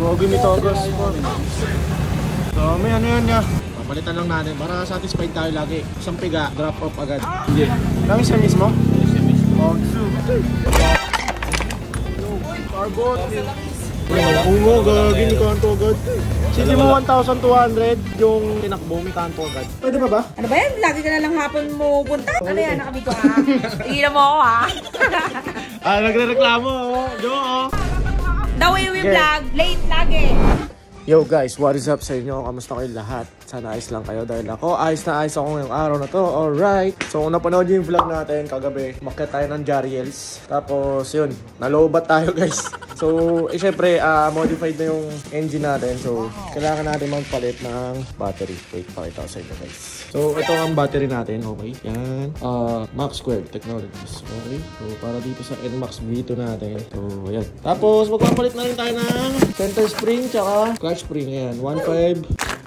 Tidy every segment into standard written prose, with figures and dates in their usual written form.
Gogi ni Togos. So may ano yun niya. Papalitan lang natin para satisfied tayo lagi. Isang piga, drop off agad. Hindi. Lang isa mismo? Isa mismo. Oh, Carbot. Ungo, gagi ni Kanto agad. Sige mo 1,200 yung tinakbo, may Kanto agad. Pwede pa ba? Ano ba yan? Lagi ka na lang hapon mo punta. Ano yan? Nakabito ha? Iilan mo ako ha? Nagre-reklamo oh. Jo oh. The way we vlog, late lagi. Yo guys, what is up sa inyo? Kamusta kayo lahat? Sana ayos lang kayo dahil ako ayos na ayos ako ngayong araw na to. Alright. So kung napanood yung vlog natin kagabi, umakyat tayo ng Jariels. Tapos yun, nalobat tayo guys. So syempre, modified na yung engine natin. So kailangan natin magpalit ng battery. Wait, pakita ko sa inyo guys. So ito ang battery natin, okay? Yan. Max Squared Technologies. Okay. So para dito sa NMAX V2 natin. So ayan. Tapos magpapalit na rin tayo ng center spring tsaka clutch spring. Ayan. 1.5.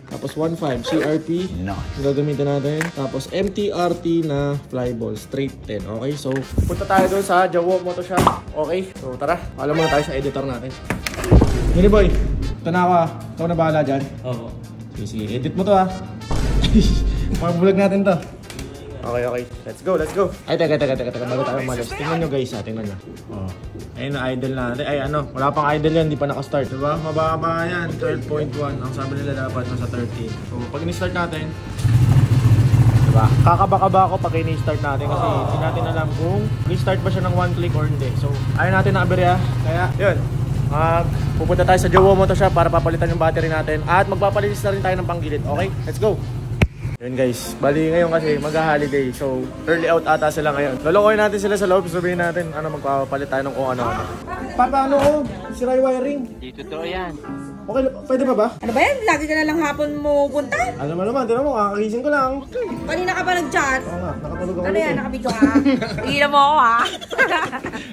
Tapos 1.5 CRP. Nice. Gagamitin natin. Tapos MTRT na flyball. Straight 10. Okay. So punta tayo doon sa Jawo Moto Shop. Okay. So tara. Alam mo na tayo sa editor natin. Mini boy. Ito na ako ah. Ikaw na bahala dyan. Oo. Sige. Edit mo to ah. Pag-vlog natin to. Okay, okay. Let's go, let's go. Ay, teka. Bago tayo umalis. Tingnan nyo guys ha, tingnan nyo. Oh. Ayun na idle natin. Ay ano, wala pang idle yan, hindi pa nakastart. Diba? Mababa yan, 12.1. Ang sabi nila dapat nasa 13. So, pag in-start natin, diba? Kakaba-kaba ako pag in-start natin kasi hindi natin alam kung i-start ba siya ng one click or hindi. So, ayaw natin na aberya. Kaya, yun. Pupunta tayo sa Jawo Moto Shop para papalitan yung battery natin. At magpapalinis na rin tayo ng panggilid. Okay? Let's go! Yun guys, bali ngayon kasi mag-holiday. So, early out ata sila ngayon. Lolokoyin natin sila sa loob. Sabihin natin, magpapalit tayo ng kung ano-ano. Paano ko? Sira yung wiring. Hindi totoo yan. Okay, pwede pa ba? Ano ba yan? Lagi ka na lang hapon mo punta. Ano naman, tinan mo, kakagising ko lang. Kanina ka pa nag-chat. Oo nga, nakatulog ako. Ano yan? Nakabito ka? Iilan mo ako ha?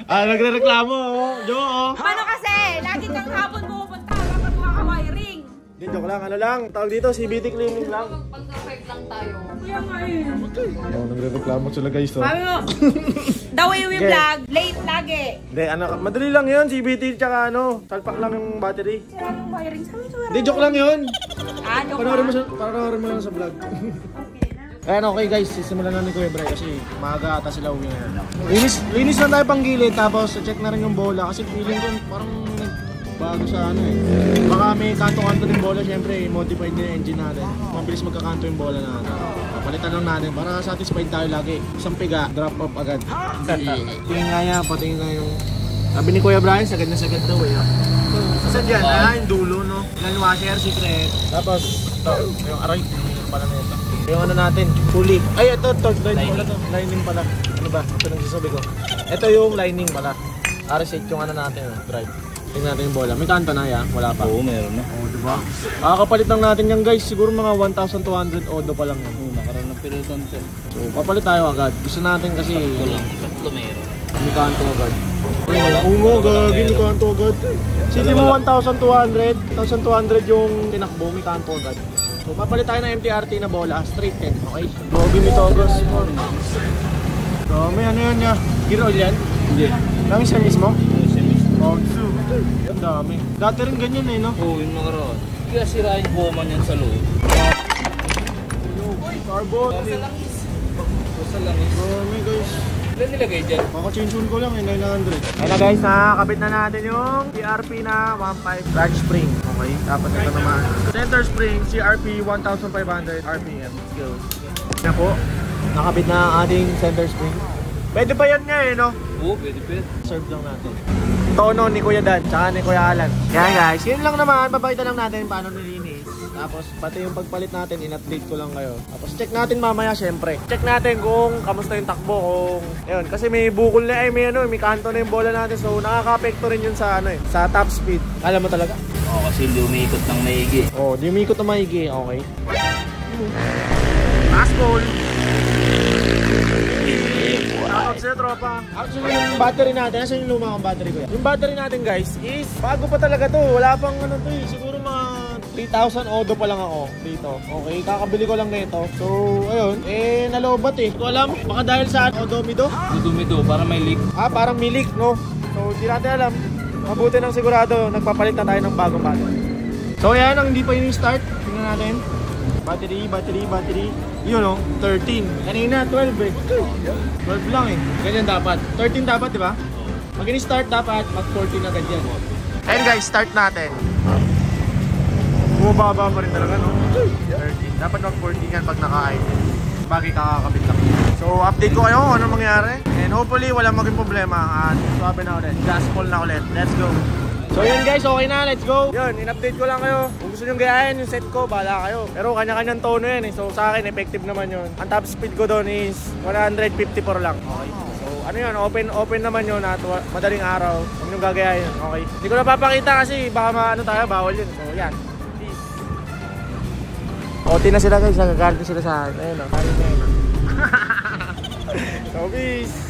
Nagre-reklamo oh. Jo oh. Paano kasi? Lagi kang hapon mo punta. Dapat makawiring. Hindi, joke lang. Ano lang, tawag dito, CBT cleaning lang. Pag-perfect lang tayo. Kuya nga eh. Nagre-reklamo sila guys to. Sabi mo, the way we vlog, late lagi. Hindi, madali lang yun, CBT tsaka salpak lang yung battery. Sira yung wiring. Sabi mo, Hindi, joke lang yun. joke Panoorin mo lang sa vlog. Ayan, okay guys, sisimulan na ni Kuya Bray kasi maaga ata sila uwi ngayon. Linis lang tayo pang gilid tapos check na rin yung bola kasi feeling ko parang bago sa baka may kanto-kanto ng bola, syempre modified din yung engine natin. Mabilis magkakanto yung bola natin. Papalitan lang natin para satisfied tayo lagi. Isang piga, drop off agad. Tingin nga yan, patingin nga yung sabi ni Kuya Brian, sagad na sagad daw eh. Saan dyan? Yung dulo no? Ilan washer, secret. Tapos, ito, yung aray, yung pala na ito. Yung ano natin, pulley. Ay, ito, lining pala. Ano ba? Ito nagsasabi ko. Ito yung lining pala. RS8 yung ano natin, drive. Tingnan natin yung bola. May kanto na yan? Wala pa? Oo, meron na. Oo, diba? Makakapalit lang natin yan guys. Siguro mga 1,200 odo pa lang yan. Oo, nakaroon ng pilotan siya. So, papalit tayo agad. Gusto natin kasi Tatlo meron. may kanto agad. Ungo, gagi may kanto agad. Sige mo 1,200. 1,200 yung tinakbo, may kanto agad. So, papalit tayo ng MTRT na bola. Straight 10, okay? Gogi ni Togos. So, may ano yan niya. Gear oil yan? Hindi. Lang isa mismo? Isa mismo. Oh, ang dami. Dati rin ganyan eh, no? Oo, yung nakaroon. Kaya sira yung woman yan sa loob. Carbot. Basta lang is. Dami guys. Ilan nilagay dyan? Makachinchun ko lang eh, 900. Ayun na guys, nakakabit na natin yung CRP na 1.5 clutch spring. Okay, tapos ito naman. Center spring, CRP 1,500 RPM. Let's go. Yan po, nakabit na ang ating center spring. Pwede pa yan nga eh, no? Oo, pwede. Serve lang natin. Tono ni Kuya Dan, tsaka ni Kuya Alan. Yan guys, yun lang naman, papakita lang natin paano nilinis. Tapos pati yung pagpalit natin, in-update ko lang kayo. Tapos check natin mamaya syempre. Check natin kung kamusta yung takbo, kung ayun, kasi may bukol na may kanto na yung bola natin. So nakaka-apekto rin yun sa sa top speed. Alam mo talaga? Oo, kasi hindi umikot ng maigi. Oh, di umikot na maigi, okay. Fast ball. Shoutout sa'yo, tropa. Actually, yung battery natin, nasa yung luma kong battery ko yan? Yung battery natin guys is bago pa talaga to. Wala pang to eh. Siguro mga 3,000 odo pa lang ako dito. Okay, kakabili ko lang nito. So, ayun. Nalobat eh. Hindi ko alam. Baka dahil sa odomido? Dudumido, para may leak. Parang may leak, no? So, hindi natin alam. mabuti ng sigurado, nagpapalit na tayo ng bagong battery. So yan, ang hindi pa yung start. Tingnan natin. Battery. Yun o, 13. Kanina, 12 eh. 12 lang eh. Ganyan dapat. 13 dapat, di ba? Pag ini-start dapat, mag-14 agad yan. Ayun guys, start natin. Bumababa pa rin talaga, no? 13. Dapat mag-14 yan pag naka-idle. Bagay kakakabit lang. So, update ko kayo kung anong mangyari. And hopefully, walang maging problema. At swabe na ulit. Gas full na ulit. Let's go. So yun guys, okay na, let's go. Yun, in-update ko lang kayo. Kung gusto nyo gayahin yung set ko, bahala kayo. Pero kanya-kanyang tono yan eh. So sa akin, effective naman yun. Ang top speed ko doon is 154 lang. Okay. So ano yun, open naman yun at madaling araw. Huwag nyo gagayahin. Okay. Hindi ko napapakita kasi baka ano tayo, bawal yun. So yan. Peace. OT na sila guys, nagagalit sila sa akin. Ayun o, karin na yun. So peace.